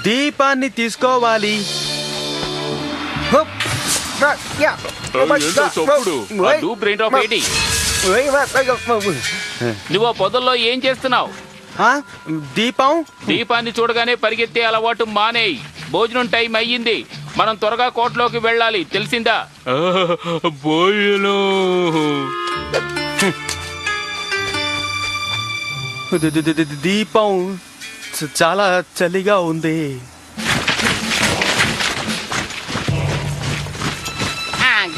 దీపాన్ని తీసుకోవాలి. నువ్వు పొదల్లో ఏం చేస్తున్నావు? దీపాన్ని చూడగానే పరిగెత్తే అలవాటు మానేయి. భోజనం టైం అయ్యింది. మనం త్వరగా కోటలోకి వెళ్ళాలి, తెలిసిందా? దీపం చాలా చలిగా ఉంది.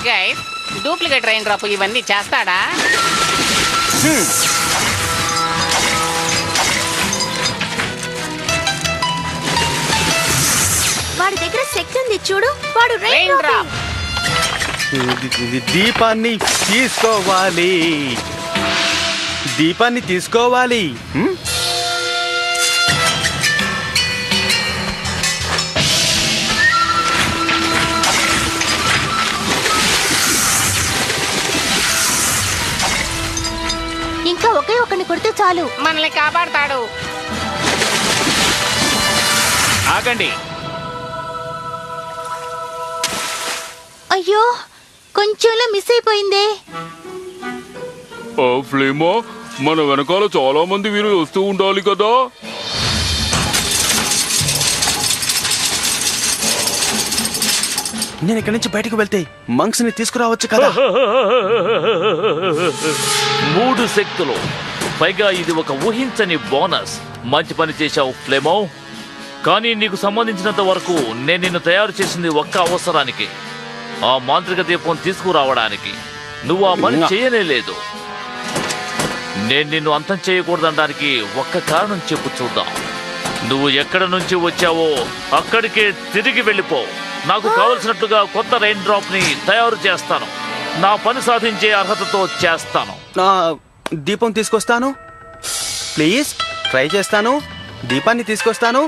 గైస్, డూప్లికేట్ రైన్ డ్రాప్ ఇవన్నీ చేస్తాడా? వాడి దగ్గర శక్తి ఉంది చూడు. వాడు రైన్ డ్రాప్. దీపాన్ని తీసుకోవాలి. ఇంకా ఒకే ఒకరిని కొడితే చాలు, మనల్ని కాపాడతాడు. ఆగండి. అయ్యో, కొంచెంలో మిస్ అయిపోయిందే. ఫ్లేమా, మన వెనకాల చాలా మంది వీరు వస్తూ ఉండాలి కదా. నేను ఇక్కడి నుంచి బయటకు వెళ్తే మంక్స్ ని తీసుకురావచ్చు కదా. 3 శక్తులు, పైగా ఇది ఒక ఊహించని బోనస్. మంచి పని చేశావు ఫ్లేమో. కానీ నీకు సంబంధించినంత వరకు నేను నిన్ను తయారు చేసింది ఒక్క అవసరానికి, ఆ మాంత్రిక దీపం తీసుకురావడానికి. నువ్వు ఆ పని చేయలేదు. నేను నిన్ను అంతం చేయకూడదనడానికి ఒక్క కారణం చెప్పు చూద్దాం. నువ్వు ఎక్కడ నుంచి వచ్చావో అక్కడికే తిరిగి వెళ్ళిపో. నాకు కావలసినట్లుగా కొత్త రైన్ డ్రాప్ ని తయారు చేస్తాను. నా పని సాధించే అర్హతతో చేస్తాను. దీపం తీసుకొస్తాను, ప్లీజ్. ట్రై చేస్తాను. దీపాన్ని తీసుకొస్తాను.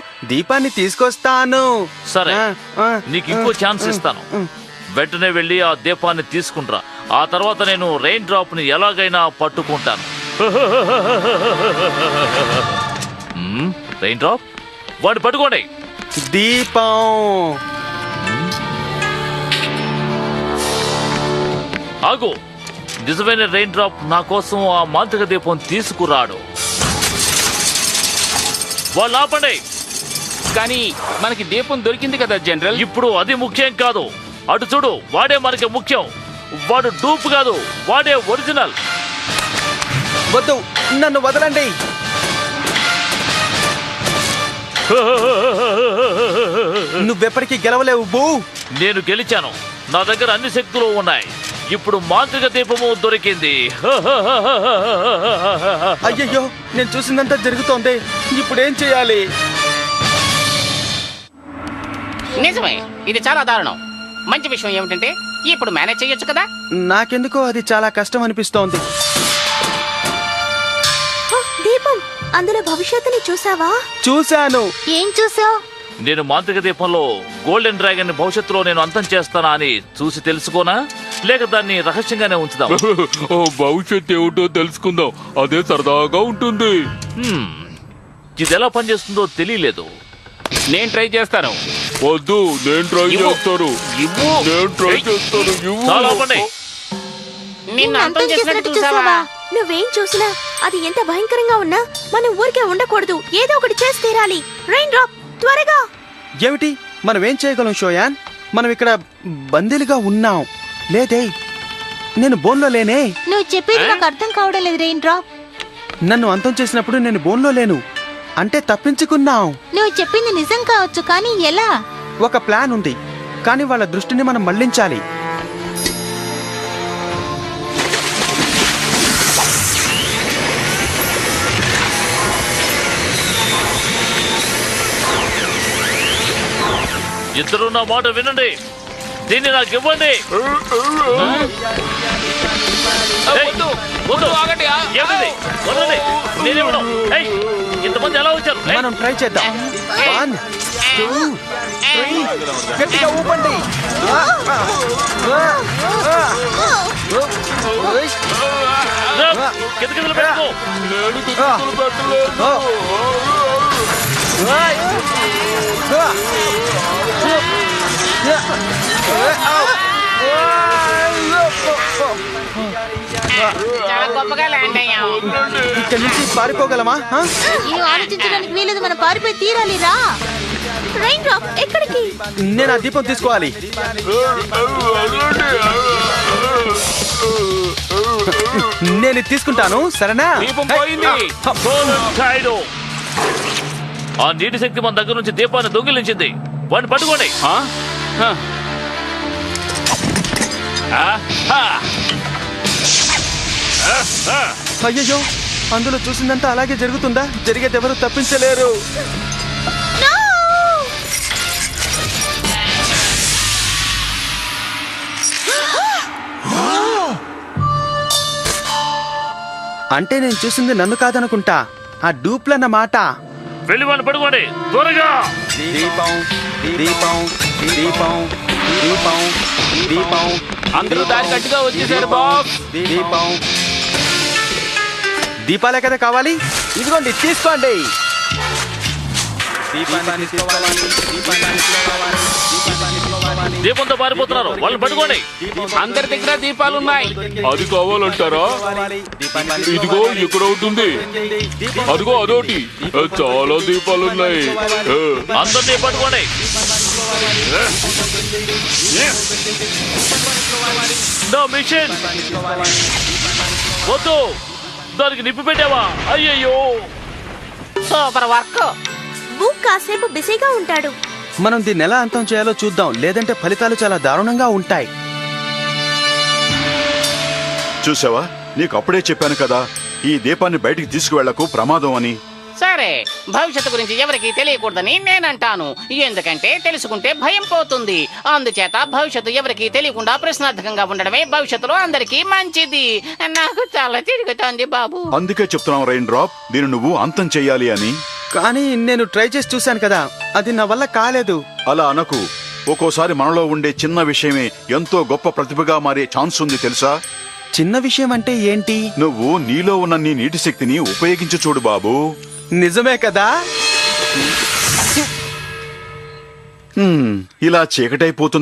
సరే, నీకు ఇంకో ఛాన్స్ ఇస్తాను. వెంటనే వెళ్ళి ఆ దీపాన్ని తీసుకుంటా. ఆ తర్వాత నేను రెయిన్ డ్రాప్ ని ఎలాగైనా పట్టుకుంటాను. రెయిన్ డ్రాప్, వాడిని పట్టుకోండి. దీపం ఆగు. నిజమైన రెయిన్ డ్రాప్ నా కోసం ఆ మాంత్రిక దీపం తీసుకురాడు. వాళ్ళు ఆపండి. కానీ మనకి దీపం దొరికింది కదా జనరల్. ఇప్పుడు అది ముఖ్యం కాదు. అటు చూడు, వాడే మనకి ముఖ్యం. వాడు డూప్ కాదు, వాడే ఒరిజినల్. వద్దు, నన్ను వదలండి. నువ్వెప్పటికీ గెలవలేవు బూ. నేను గెలిచాను. నా దగ్గర అన్ని శక్తులు ఉన్నాయి. ఇప్పుడు మాంత్రిక దీపము దొరికింది. అయ్యయ్యో, నేను చూసిందంతా జరుగుతోంది. ఇప్పుడేం చేయాలి? నిజమే, ఇది చాలా దారుణం. మంచి విషయం ఏమిటంటే ఇప్పుడు మేనేజ్ చేయొచ్చు కదా. నాకెందుకో అది చాలా కష్టం అనిపిస్తోంది. దీపం, అందులో భవిష్యత్తుని చూసావా? చూశాను. ఏం చూసావు? నేను మాంత్రిక దీపంలో గోల్డెన్ డ్రాగన్ భవిష్యత్తులో నేను అంతం చేస్తానా అని చూసి తెలుసుకోనా, లేక దాన్ని రహస్యంగానే ఉంచుదాం? భవిష్యత్ ఏమిటో తెలుసుకుందాం, అదే సరదాగా ఉంటుంది. ఇది ఎలా పనిచేస్తుందో తెలియలేదు. నేను ట్రై చేస్తాను. వద్దు, నేను ట్రై చేస్తాను. చాలా ఆపండి. నిన్ను అంతం చేసినట్టు చూసావా? నువ్వేం చూసినా అది ఎంత భయంకరంగా ఉన్నా మనం ఊరికే ఉండకూడదు. ఏదో ఒకటి చేసి తీరాలి. రైన్ డ్రాప్, త్వరగా. ఏమిటి? మనం ఏం చేయగలం షోయాన్? మనం ఇక్కడ బందీలుగా ఉన్నాం. లేదే, నేను బోన్లో లేనే. నువ్వు చెప్పేది నాకు అర్థం కావడం లేదు రైన్ డ్రాప్. నన్ను అంతం చేసినప్పుడు నేను బోన్లో లేను అంటే తప్పించుకున్నాం. నువ్వు చెప్పింది నిజం కావచ్చు, కానీ ఎలా? ఒక ప్లాన్ ఉంది, కానీ వాళ్ళ దృష్టిని మనం మళ్లించాలి. ఇద్దరు నా మాట వినండి. దీన్ని నాకు ఇవ్వండి. ఆగండి. నేనేమను ఇంతమంది ఎలా వచ్చారు? ఏయ్, మనం ట్రై చేద్దాం 1 2 3 గట్టిగా ఊపండి కిందకి పెట్టుకో. నేను కిటికీలు పెట్టలేదు. చాలా గొప్పగా ల్యాండ్ అయ్యాం. ఇక్కడి నుంచి పారిపోగలమా ఆ? ఏం ఆలోచించడానికి వీలేదు, మనం పారిపోయి తీరాలి రా. రైన్ డ్రాప్ ఎక్కడికి? నేను ఆ దీపం తీసుకోవాలి. నేను ఇది తీసుకుంటాను సరేనా? దీపం పోయింది. గోల్డెన్ టైడో. ఆ నీటి శక్తి మన దగ్గర నుంచి దీపాన్ని దొంగిలించింది. వాడిని పట్టుకోండి. ఆ? ఆ. ఆహా. ఆహా. అయ్యయ్యో అందులో చూసిందంతా అలాగే జరుగుతుందా? జరిగేది ఎవరు తప్పించలేరు. No! అంటే నేను చూసింది నన్ను కాదనుకుంటా, ఆ డూప్లన్న మాట. వెళ్ళి వాడిని పట్టుకోండి త్వరగా. దీపం దీపం దీపం దీపం దీపం అందరూ దారి గట్టిగా వచ్చేసారు బాస్. దీపం. దీపాలే కదా కావాలి, ఇదిగోండి తీసుకోండి. దీపంతో పారిపోతున్నారు, వాళ్ళని పట్టుకోండి. అందరి దగ్గర దీపాలున్నాయి. అది కావాలంటారా? ఇదిగో ఇక్కడ ఉంటుంది, అదిగో అదోటి. చాలా దీపాలున్నాయి. అందరినీ పట్టుకోండి. నా మిషన్ వద్దు, దానికి నిప్పు పెట్టావా? అయ్యయ్యో. Super work. బుక్ కాసేపు బిజీగా ఉంటాడు. మనం దీన్ని ఎలా అంతం చేయాలో చూద్దాం, లేదంటే ఫలితాలు చాలా దారుణంగా ఉంటాయి. చూసావా, నీకు అప్పుడే చెప్పాను కదా, ఈ దీపాన్ని బయటికి తీసుకువెళ్లకు, ప్రమాదం అని. సరే, భవిష్యత్తు గురించి ఎవరికి తెలియకూడదని నేనంటాను. ఎందుకంటే తెలుసుకుంటే భయం పోతుంది. అందుచేత భవిష్యత్తు ఎవరికి తెలియకుండా ప్రశ్నార్థకంగా ఉండడమే భవిష్యత్తులో అందరికీ మంచిది. నాకు చాలా తిరుగుతోంది బాబు. అందుకే చెప్తున్నాం రైన్ డ్రాప్, దీన్ని నువ్వు అంతం చెయ్యాలి అని. కానీ నేను ట్రై చేసి చూశాను కదా, అది నా వల్ల కాలేదు. అలా అనకు. ఒక్కోసారి మనలో ఉండే చిన్న విషయమే ఎంతో గొప్ప ప్రతిభగా మారే ఛాన్స్ ఉంది తెలుసా? చిన్న విషయం అంటే ఏంటి? నువ్వు నీలో ఉన్న నీ నీటి శక్తిని ఉపయోగించి చూడు బాబు. నిజమే కదా? ఇలా చీకటైపోతుంది.